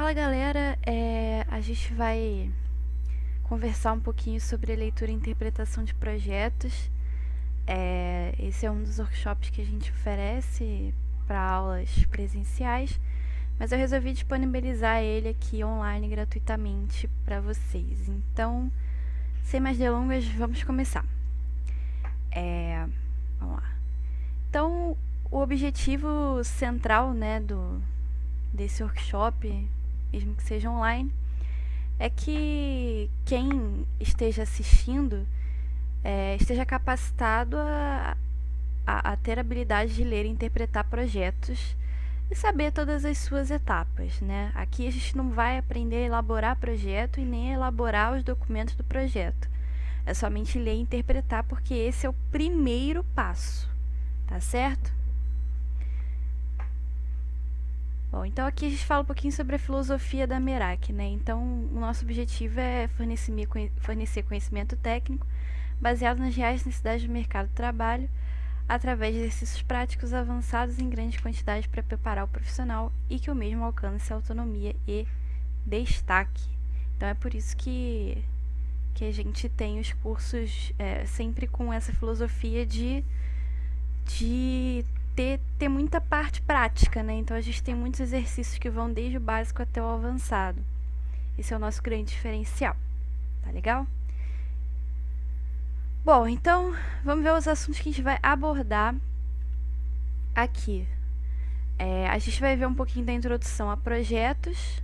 Fala galera, a gente vai conversar um pouquinho sobre leitura e interpretação de projetos. Esse é um dos workshops que a gente oferece para aulas presenciais, mas eu resolvi disponibilizar ele aqui online gratuitamente para vocês. Então, sem mais delongas, vamos começar. Vamos lá. Então, o objetivo central, né, desse workshop, mesmo que seja online, é que quem esteja assistindo esteja capacitado a ter a habilidade de ler e interpretar projetos e saber todas as suas etapas, né? Aqui a gente não vai aprender a elaborar projeto e nem a elaborar os documentos do projeto. É somente ler e interpretar, porque esse é o primeiro passo, tá certo? Bom, então aqui a gente fala um pouquinho sobre a filosofia da Merak, né? Então, o nosso objetivo é fornecer conhecimento técnico baseado nas reais necessidades do mercado de trabalho, através de exercícios práticos avançados em grande quantidade para preparar o profissional e que o mesmo alcance autonomia e destaque. Então, é por isso que a gente tem os cursos sempre com essa filosofia de ter muita parte prática, né? Então a gente tem muitos exercícios que vão desde o básico até o avançado. Esse é o nosso grande diferencial. Tá legal? Bom, então vamos ver os assuntos que a gente vai abordar aqui. A gente vai ver um pouquinho da introdução a projetos,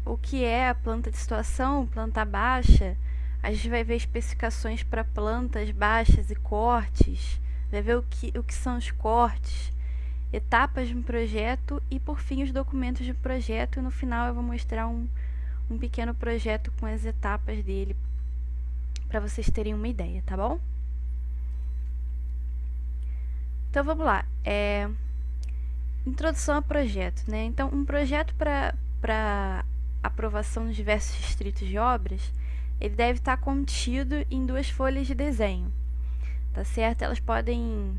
o que é a planta de situação, planta baixa. A gente vai ver especificações para plantas baixas e cortes, vai ver o que são os cortes, etapas de um projeto e, por fim, os documentos de projeto. E no final eu vou mostrar um pequeno projeto com as etapas dele, para vocês terem uma ideia, tá bom? Então vamos lá. Introdução a projeto, né? Então, um projeto para aprovação nos diversos distritos de obras, ele deve estar contido em 2 folhas de desenho, tá certo? Elas podem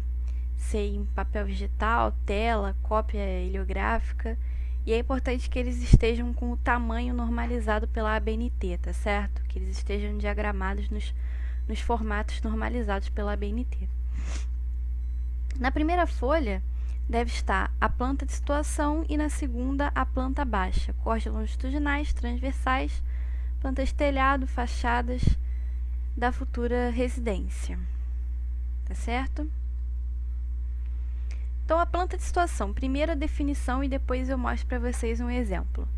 ser em papel vegetal, tela, cópia heliográfica, e é importante que eles estejam com o tamanho normalizado pela ABNT, tá certo? Que eles estejam diagramados nos formatos normalizados pela ABNT. Na primeira folha deve estar a planta de situação e na segunda a planta baixa, cortes longitudinais, transversais, plantas de telhado, fachadas da futura residência. Tá certo? Então, a planta de situação, primeiro a definição e depois eu mostro para vocês um exemplo.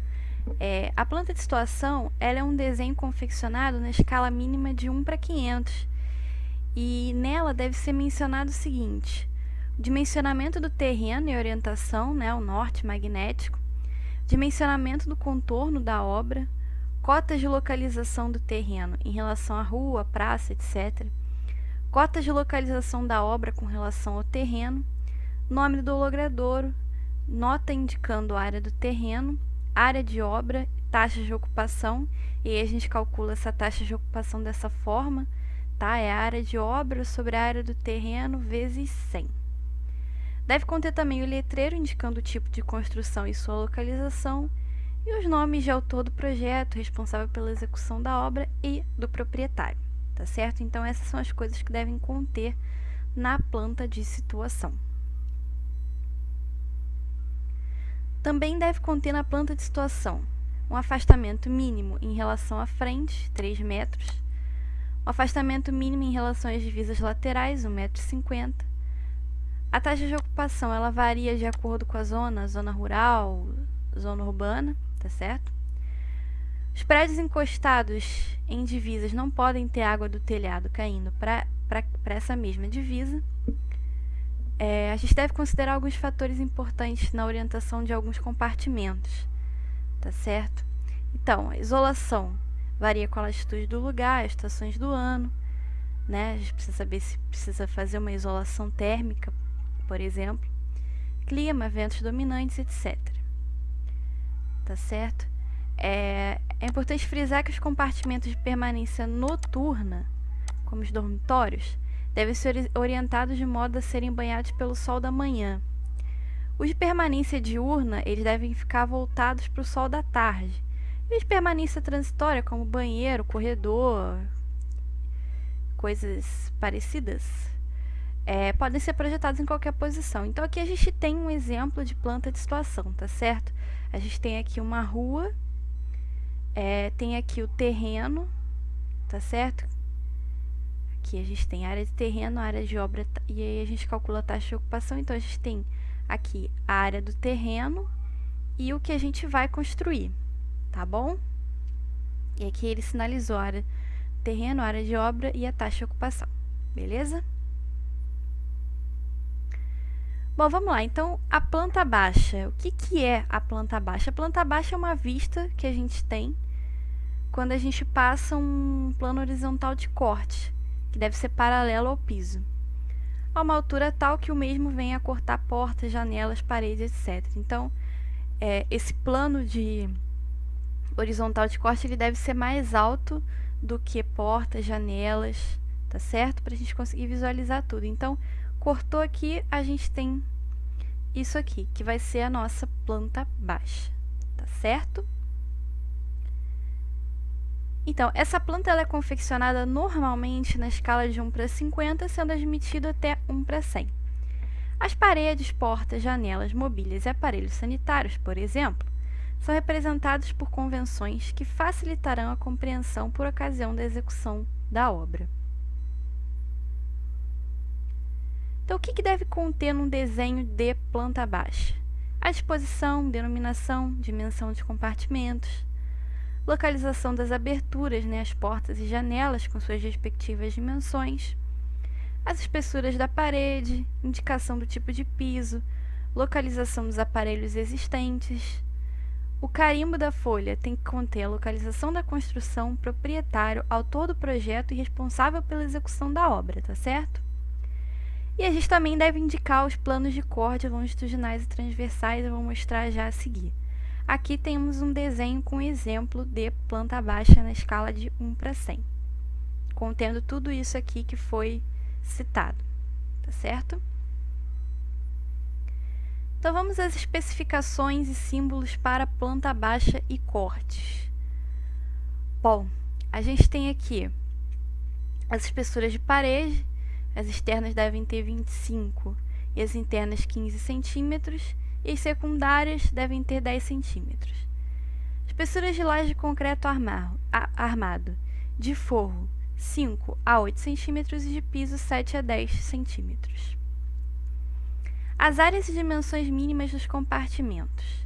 A planta de situação, ela é um desenho confeccionado na escala mínima de 1:500 e nela deve ser mencionado o seguinte: o dimensionamento do terreno e orientação, né, o norte magnético, dimensionamento do contorno da obra, cotas de localização do terreno em relação à rua, praça, etc., cotas de localização da obra com relação ao terreno, nome do logradouro, nota indicando a área do terreno, área de obra, taxa de ocupação, e aí a gente calcula essa taxa de ocupação dessa forma, tá? É a área de obra sobre a área do terreno vezes 100. Deve conter também o letreiro indicando o tipo de construção e sua localização, e os nomes de autor do projeto, responsável pela execução da obra e do proprietário, tá certo? Então, essas são as coisas que devem conter na planta de situação. Também deve conter na planta de situação um afastamento mínimo em relação à frente, 3 metros, um afastamento mínimo em relação às divisas laterais, 1,50 m. A taxa de ocupação, ela varia de acordo com a zona rural, zona urbana, tá certo? Os prédios encostados em divisas não podem ter água do telhado caindo para essa mesma divisa. A gente deve considerar alguns fatores importantes na orientação de alguns compartimentos, tá certo? Então, a isolação varia com a latitude do lugar, as estações do ano, né? A gente precisa saber se precisa fazer uma isolação térmica, por exemplo, clima, ventos dominantes, etc. Tá certo? É importante frisar que os compartimentos de permanência noturna, como os dormitórios, devem ser orientados de modo a serem banhados pelo sol da manhã. Os de permanência diurna, eles devem ficar voltados para o sol da tarde. E os de permanência transitória, como banheiro, corredor, coisas parecidas, podem ser projetados em qualquer posição. Então aqui a gente tem um exemplo de planta de situação, tá certo? A gente tem aqui uma rua, tem aqui o terreno, tá certo? Aqui a gente tem área de terreno, área de obra, e aí a gente calcula a taxa de ocupação. Então a gente tem aqui a área do terreno e o que a gente vai construir, tá bom? E aqui ele sinalizou a área do terreno, a área de obra e a taxa de ocupação, beleza? Bom, vamos lá. Então, a planta baixa. O que é a planta baixa? A planta baixa é uma vista que a gente tem quando a gente passa um plano horizontal de corte, que deve ser paralelo ao piso, a uma altura tal que o mesmo venha a cortar portas, janelas, paredes, etc. Então, esse plano de horizontal de corte ele deve ser mais alto do que portas, janelas, tá certo? Para a gente conseguir visualizar tudo. Então, cortou aqui, a gente tem isso aqui, que vai ser a nossa planta baixa, tá certo? Então, essa planta ela é confeccionada normalmente na escala de 1 para 50, sendo admitido até 1 para 100. As paredes, portas, janelas, mobílias e aparelhos sanitários, por exemplo, são representados por convenções que facilitarão a compreensão por ocasião da execução da obra. Então, o que deve conter num desenho de planta baixa? A disposição, denominação, dimensão de compartimentos, localização das aberturas, as portas e janelas com suas respectivas dimensões, as espessuras da parede, indicação do tipo de piso, localização dos aparelhos existentes. O carimbo da folha tem que conter a localização da construção, proprietário, autor do projeto e responsável pela execução da obra, tá certo? E a gente também deve indicar os planos de corte longitudinais e transversais, eu vou mostrar já a seguir. Aqui temos um desenho com exemplo de planta baixa na escala de 1 para 100, contendo tudo isso aqui que foi citado, tá certo? Então vamos às especificações e símbolos para planta baixa e cortes. Bom, a gente tem aqui as espessuras de parede. As externas devem ter 25 e as internas 15 centímetros, e as secundárias devem ter 10 centímetros. Espessuras de laje de concreto armado, de forro 5 a 8 centímetros e de piso 7 a 10 centímetros. As áreas e dimensões mínimas dos compartimentos.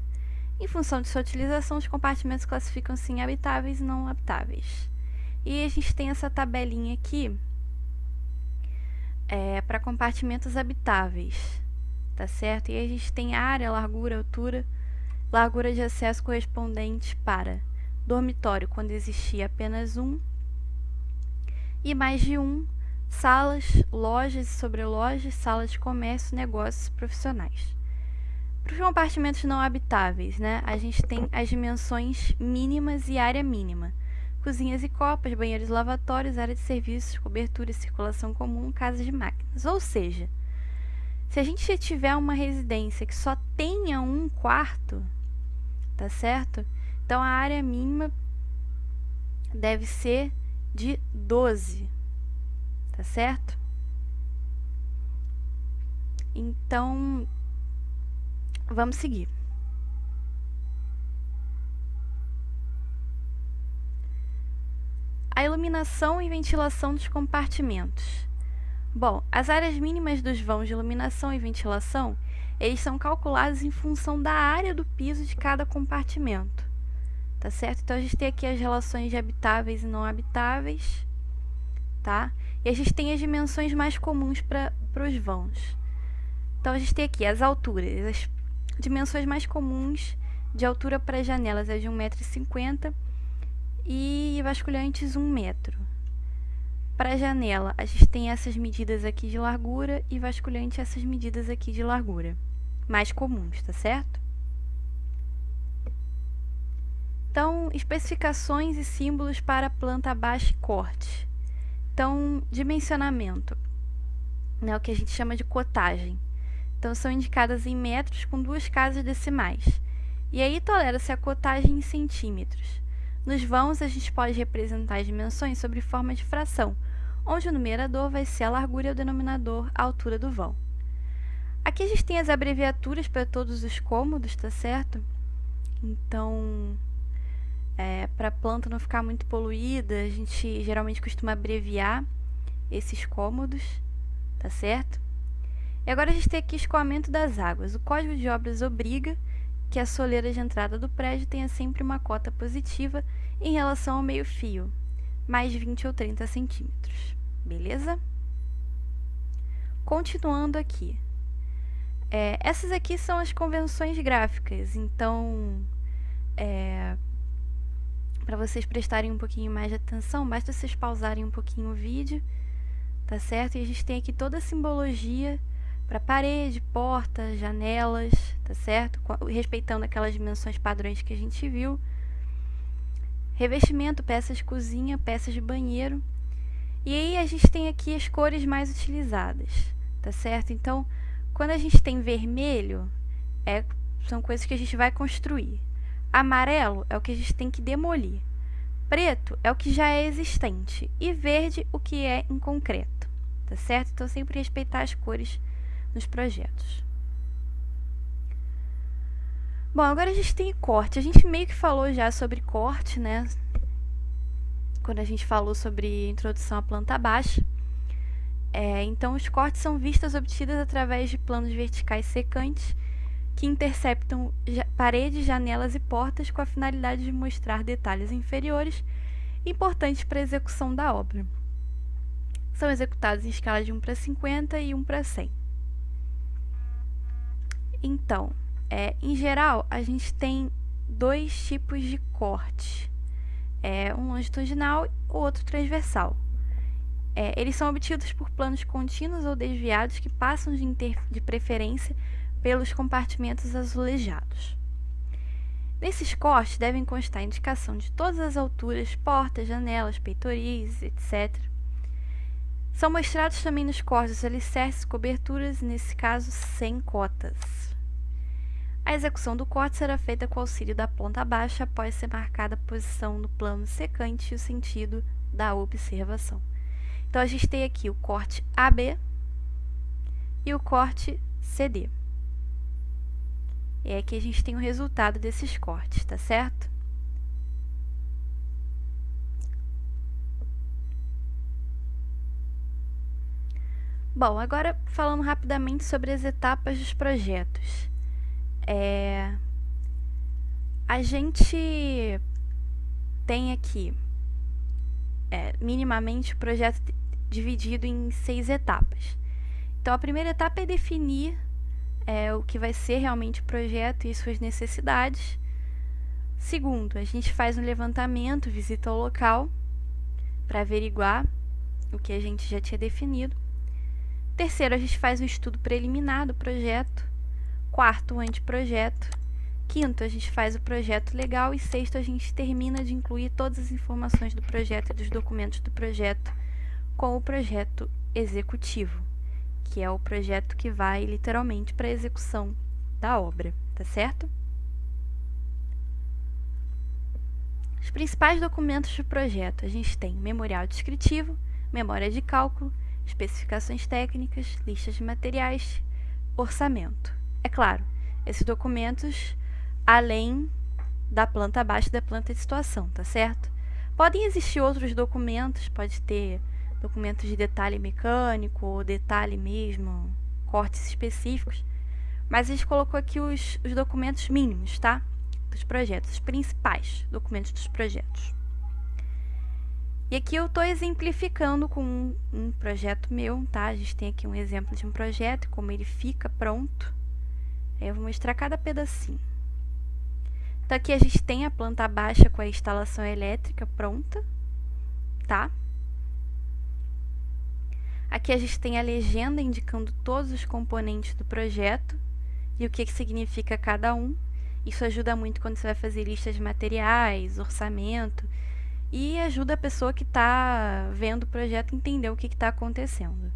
Em função de sua utilização, os compartimentos classificam-se em habitáveis e não habitáveis. E a gente tem essa tabelinha aqui para compartimentos habitáveis, tá certo? E a gente tem área, largura, altura, largura de acesso correspondente para dormitório, quando existia apenas um, e mais de um, salas, lojas e sobrelojas, salas de comércio, negócios profissionais. Para os compartimentos não habitáveis, a gente tem as dimensões mínimas e área mínima. Cozinhas e copas, banheiros e lavatórios, área de serviços, cobertura e circulação comum, casas de máquinas. Ou seja, se a gente tiver uma residência que só tenha um quarto, tá certo? Então, a área mínima deve ser de 12, tá certo? Então, vamos seguir. A iluminação e ventilação dos compartimentos. Bom, as áreas mínimas dos vãos de iluminação e ventilação, eles são calculados em função da área do piso de cada compartimento, tá certo? Então, a gente tem aqui as relações de habitáveis e não habitáveis, tá? E a gente tem as dimensões mais comuns para os vãos. Então, a gente tem aqui as alturas. As dimensões mais comuns de altura para janelas é de 1,50 m e vasculhantes 1 metro. Para a janela, a gente tem essas medidas aqui de largura e vasculhante essas medidas aqui de largura, mais comuns, tá certo? Então, especificações e símbolos para planta baixa e corte. Então, dimensionamento, o que a gente chama de cotagem. Então, são indicadas em metros com 2 casas decimais. E aí, tolera-se a cotagem em centímetros. Nos vãos, a gente pode representar as dimensões sob forma de fração, onde o numerador vai ser a largura e o denominador a altura do vão. Aqui a gente tem as abreviaturas para todos os cômodos, tá certo? Então, para a planta não ficar muito poluída, a gente geralmente costuma abreviar esses cômodos, tá certo? E agora a gente tem aqui escoamento das águas. O Código de Obras obriga que a soleira de entrada do prédio tenha sempre uma cota positiva em relação ao meio-fio, mais 20 ou 30 centímetros. Beleza? Continuando aqui. Essas aqui são as convenções gráficas, então, para vocês prestarem um pouquinho mais de atenção, basta vocês pausarem um pouquinho o vídeo, tá certo? E a gente tem aqui toda a simbologia para parede, porta, janelas, tá certo? Respeitando aquelas dimensões padrões que a gente viu. Revestimento, peças de cozinha, peças de banheiro. E aí a gente tem aqui as cores mais utilizadas, tá certo? Então, quando a gente tem vermelho, são coisas que a gente vai construir. Amarelo é o que a gente tem que demolir. Preto é o que já é existente. E verde, o que é em concreto, tá certo? Então, sempre respeitar as cores nos projetos. Bom, agora a gente tem corte. A gente meio que falou já sobre corte, né? Quando a gente falou sobre introdução à planta baixa. Então, os cortes são vistas obtidas através de planos verticais secantes que interceptam paredes, janelas e portas com a finalidade de mostrar detalhes inferiores importantes para a execução da obra. São executados em escala de 1:50 e 1:100. Então, em geral, a gente tem 2 tipos de corte. Um longitudinal e o outro transversal. Eles são obtidos por planos contínuos ou desviados que passam de preferência pelos compartimentos azulejados. Nesses cortes devem constar a indicação de todas as alturas, portas, janelas, peitoris, etc. São mostrados também nos cortes alicerces, coberturas, nesse caso, sem cotas. A execução do corte será feita com o auxílio da planta baixa após ser marcada a posição do plano secante e o sentido da observação. Então, a gente tem aqui o corte AB e o corte CD. E aqui a gente tem o resultado desses cortes, tá certo? Bom, agora falando rapidamente sobre as etapas dos projetos. A gente tem aqui minimamente o projeto dividido em 6 etapas. Então, a primeira etapa é definir o que vai ser realmente o projeto e suas necessidades. Segundo, a gente faz um levantamento, visita ao local para averiguar o que a gente já tinha definido. Terceiro, a gente faz um estudo preliminar do projeto. Quarto, o anteprojeto. Quinto, a gente faz o projeto legal. E sexto, a gente termina de incluir todas as informações do projeto e dos documentos do projeto com o projeto executivo, que é o projeto que vai literalmente para a execução da obra, tá certo? Os principais documentos do projeto, a gente tem memorial descritivo, memória de cálculo, especificações técnicas, listas de materiais, orçamento. É claro, esses documentos além da planta baixa e da planta de situação, tá certo? Podem existir outros documentos, pode ter documentos de detalhe mecânico ou detalhe mesmo, cortes específicos, mas a gente colocou aqui os documentos mínimos, tá? Dos projetos, os principais documentos dos projetos. E aqui eu estou exemplificando com um projeto meu, tá? A gente tem aqui um exemplo de um projeto, como ele fica pronto. Aí eu vou mostrar cada pedacinho. Então, aqui a gente tem a planta baixa com a instalação elétrica pronta, tá? Aqui a gente tem a legenda indicando todos os componentes do projeto e o que significa cada um. Isso ajuda muito quando você vai fazer listas de materiais, orçamento, e ajuda a pessoa que está vendo o projeto a entender o que está acontecendo.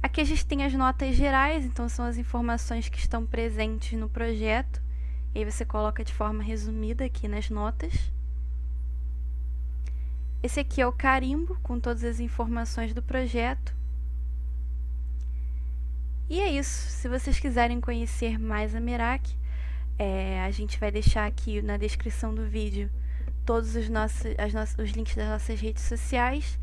Aqui a gente tem as notas gerais, então são as informações que estão presentes no projeto. E aí você coloca de forma resumida aqui nas notas. Esse aqui é o carimbo, com todas as informações do projeto. E é isso. Se vocês quiserem conhecer mais a Merak, a gente vai deixar aqui na descrição do vídeo todos os links das nossas redes sociais.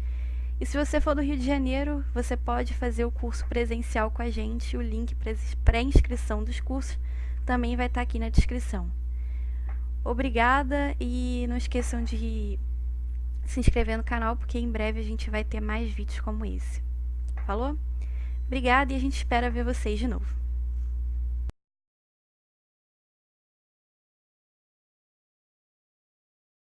E se você for do Rio de Janeiro, você pode fazer o curso presencial com a gente. O link para inscrição dos cursos também vai estar aqui na descrição. Obrigada e não esqueçam de se inscrever no canal, porque em breve a gente vai ter mais vídeos como esse. Falou? Obrigada e a gente espera ver vocês de novo.